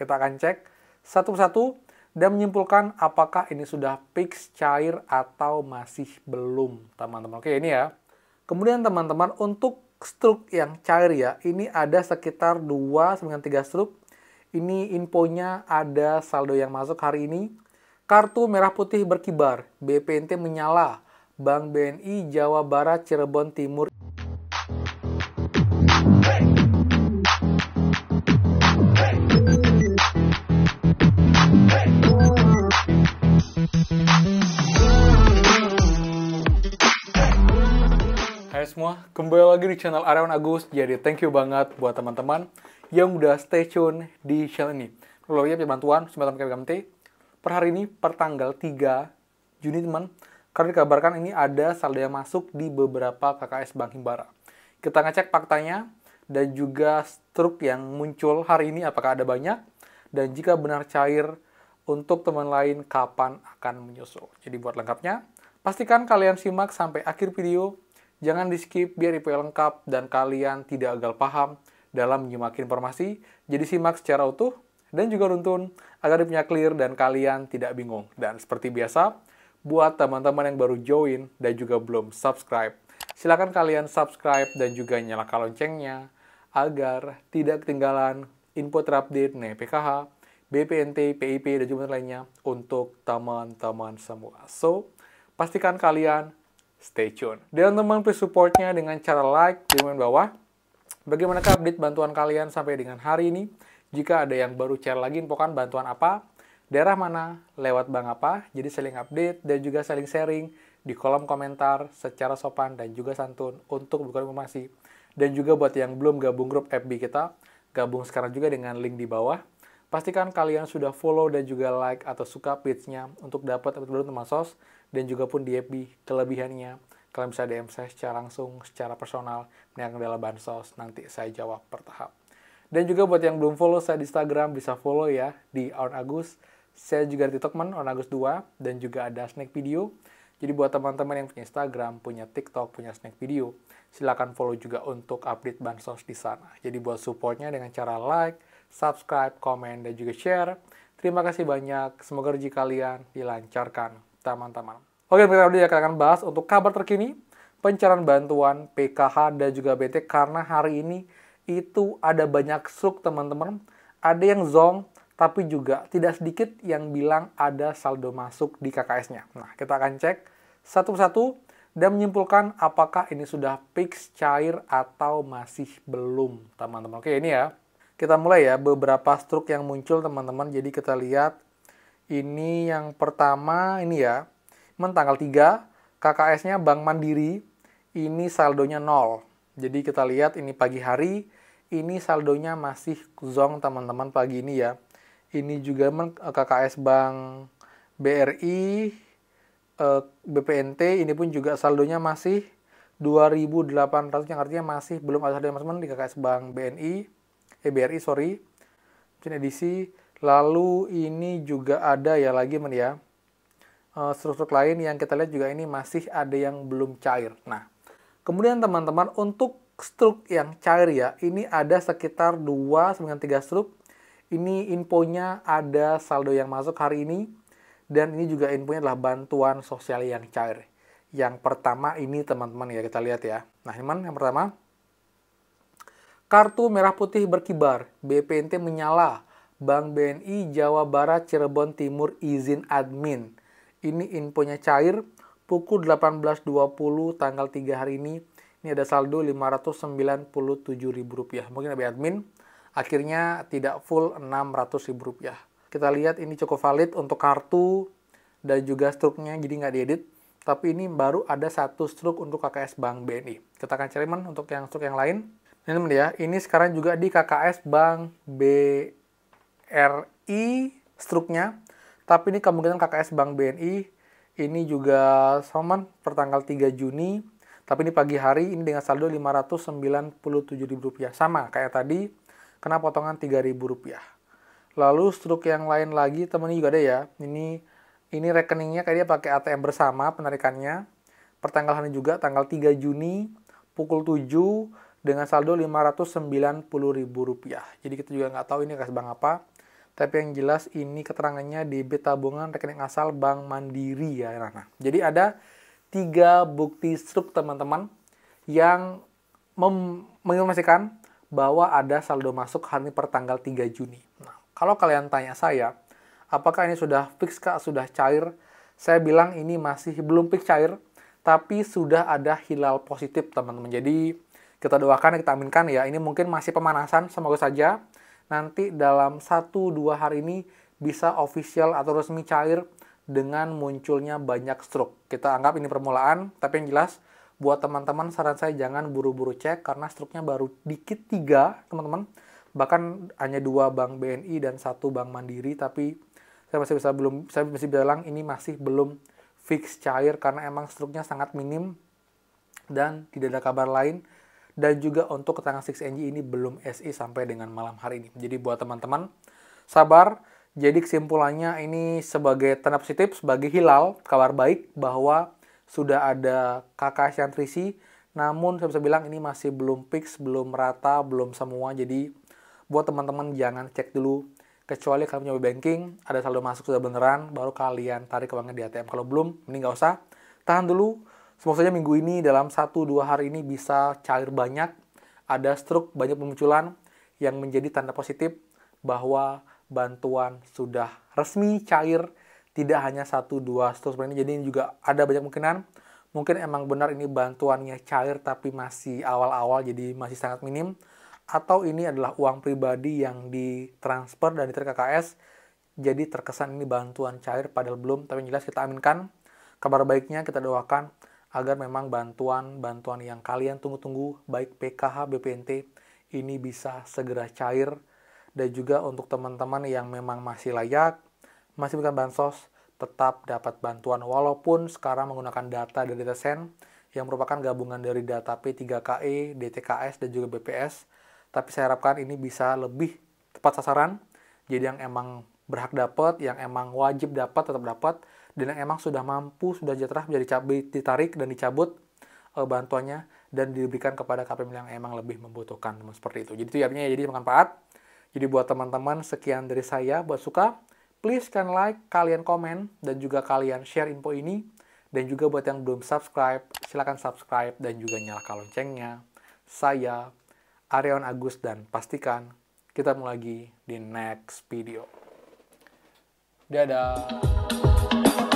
kita akan cek satu persatu dan menyimpulkan apakah ini sudah fix cair atau masih belum, teman-teman. Oke, ini ya. Kemudian teman-teman, untuk struk yang cair ya, ini ada sekitar 2-3 struk. Ini infonya ada saldo yang masuk hari ini. Kartu merah putih berkibar, BPNT menyala, Bank BNI Jawa Barat Cirebon Timur. Hai semua, kembali lagi di channel Aryawan Agus. Jadi thank you banget buat teman-teman yang udah stay tune di channel ini. Kalau ya bantuan, semacam KBKMT. Per hari ini, per tanggal 3 Juni teman, karena dikabarkan ini ada saldo yang masuk di beberapa KKS Bank Himbara. Kita ngecek faktanya dan juga struk yang muncul hari ini apakah ada banyak, dan jika benar cair, untuk teman lain kapan akan menyusul. Jadi buat lengkapnya, pastikan kalian simak sampai akhir video. Jangan di-skip biar info lengkap dan kalian tidak gagal paham dalam menyimak informasi. Jadi simak secara utuh dan juga runtun agar punya clear dan kalian tidak bingung. Dan seperti biasa, buat teman-teman yang baru join dan juga belum subscribe, silakan kalian subscribe dan juga nyalakan loncengnya agar tidak ketinggalan info terupdate PKH, BPNT, PIP, dan juga lainnya untuk teman-teman semua. So, pastikan kalian stay tune. Dan teman please supportnya dengan cara like di komen bawah. Bagaimana update bantuan kalian sampai dengan hari ini? Jika ada yang baru share lagi, infokan bantuan apa, daerah mana, lewat bank apa. Jadi saling update dan juga saling sharing di kolom komentar secara sopan dan juga santun untuk buka informasi. Dan juga buat yang belum gabung grup FB kita, gabung sekarang juga dengan link di bawah. Pastikan kalian sudah follow dan juga like atau suka page-nya untuk dapat update baru tentang sos. Dan juga pun di FB, kelebihannya kalian bisa DM saya secara langsung, secara personal, yang adalah bansos, nanti saya jawab per tahap. Dan juga buat yang belum follow saya di Instagram, bisa follow ya, di Aryawan Agus. Saya juga di TikTok, Aryawan Agus 2, dan juga ada snack video. Jadi buat teman-teman yang punya Instagram, punya TikTok, punya snack video, silakan follow juga untuk update bansos di sana. Jadi buat supportnya dengan cara like, subscribe, komen, dan juga share. Terima kasih banyak, semoga rezeki kalian dilancarkan, teman-teman. Oke, kita akan bahas untuk kabar terkini pencairan bantuan PKH dan juga BT, karena hari ini itu ada banyak struk teman-teman. Ada yang zong, tapi juga tidak sedikit yang bilang ada saldo masuk di KKS-nya. Nah, kita akan cek satu persatu dan menyimpulkan apakah ini sudah fix cair atau masih belum, teman-teman. Oke, ini ya. Kita mulai ya, beberapa struk yang muncul teman-teman. Jadi kita lihat ini yang pertama ini ya, tanggal 3, KKS-nya Bank Mandiri, ini saldonya 0. Jadi kita lihat ini pagi hari, ini saldonya masih zong teman-teman pagi ini ya. Ini juga KKS Bank BRI, BPNT, ini pun juga saldonya masih 2.800, yang artinya masih belum ada saldo teman-teman di KKS Bank BNI, BRI sorry, edisi. Lalu ini juga ada ya lagi ya, struk-struk lain yang kita lihat juga ini masih ada yang belum cair. Nah, kemudian teman-teman untuk struk yang cair ya, ini ada sekitar 2-3 struk. Ini infonya ada saldo yang masuk hari ini, dan ini juga infonya adalah bantuan sosial yang cair. Yang pertama ini teman-teman ya, kita lihat ya. Nah, teman yang pertama, kartu merah putih berkibar, BPNT menyala, Bank BNI Jawa Barat Cirebon Timur izin admin. Ini infonya cair pukul 18.20 tanggal 3 hari ini. Ini ada saldo Rp597.000. Mungkin lebih admin, akhirnya tidak full Rp600.000. Kita lihat ini cukup valid untuk kartu dan juga struknya, jadi nggak diedit. Tapi ini baru ada satu struk untuk KKS Bank BNI. Kita akan cari untuk yang struk yang lain. Ini teman ya, ini sekarang juga di KKS Bank BRI struknya, tapi ini kemungkinan KKS Bank BNI ini juga sama per tanggal 3 Juni, tapi ini pagi hari ini dengan saldo Rp597.000, sama kayak tadi, kena potongan Rp3.000. Lalu struk yang lain lagi teman juga ada ya, ini rekeningnya kayak dia pakai ATM bersama penarikannya, per tanggal hari juga tanggal 3 Juni pukul 7 dengan saldo Rp590.000. Jadi kita juga nggak tahu ini KKS Bank apa. Tapi yang jelas ini keterangannya debit tabungan rekening asal Bank Mandiri ya. Nah, jadi ada 3 bukti struk teman-teman yang menginformasikan bahwa ada saldo masuk hari ini per tanggal 3 Juni. Nah, kalau kalian tanya saya, apakah ini sudah fix kah, sudah cair? Saya bilang ini masih belum fix cair, tapi sudah ada hilal positif teman-teman. Jadi kita doakan, kita aminkan ya, ini mungkin masih pemanasan, semoga saja nanti dalam 1-2 hari ini bisa official atau resmi cair dengan munculnya banyak struk. Kita anggap ini permulaan, tapi yang jelas buat teman-teman saran saya jangan buru-buru cek karena struknya baru dikit 3 teman-teman. Bahkan hanya 2 bank BNI dan 1 bank Mandiri, tapi saya masih bilang ini masih belum fix cair karena emang struknya sangat minim dan tidak ada kabar lain. Dan juga untuk keterangan 6NG ini belum SI sampai dengan malam hari ini. Jadi buat teman-teman sabar. Jadi kesimpulannya ini sebagai tanda positif, sebagai hilal, kabar baik bahwa sudah ada KKS yang terisi, namun saya bisa bilang ini masih belum fix, belum rata, belum semua. Jadi buat teman-teman jangan cek dulu, kecuali kalian punya banking, ada saldo masuk sudah beneran, baru kalian tarik uangnya di ATM. Kalau belum, mending nggak usah, tahan dulu. Semoga saja minggu ini dalam 1-2 hari ini bisa cair banyak, ada struk, banyak pemunculan yang menjadi tanda positif bahwa bantuan sudah resmi cair. Tidak hanya 1-2 struk seperti ini, jadi ini juga ada banyak kemungkinan. Mungkin emang benar ini bantuannya cair tapi masih awal-awal, jadi masih sangat minim. Atau ini adalah uang pribadi yang ditransfer dan ditarik KKS, jadi terkesan ini bantuan cair padahal belum. Tapi yang jelas kita aminkan, kabar baiknya kita doakan agar memang bantuan yang kalian tunggu-tunggu, baik PKH, BPNT, ini bisa segera cair. Dan juga untuk teman-teman yang memang masih layak, masih bukan bansos, tetap dapat bantuan walaupun sekarang menggunakan data dari DataSend yang merupakan gabungan dari data P3KE, DTKS, dan juga BPS. Tapi saya harapkan ini bisa lebih tepat sasaran. Jadi yang emang berhak dapat, yang emang wajib dapat, tetap dapat. Dan yang emang sudah mampu, sudah sejahtera, bisa ditarik dan dicabut bantuannya dan diberikan kepada KPM yang emang lebih membutuhkan. Seperti itu. Jadi itu artinya jadi bermanfaat. Jadi buat teman-teman, sekian dari saya. Buat suka, please kalian like, kalian komen, dan juga kalian share info ini. Dan juga buat yang belum subscribe, silahkan subscribe dan juga nyalakan loncengnya. Saya Aryawan Agus dan pastikan kita ketemu lagi di next video. Dadah!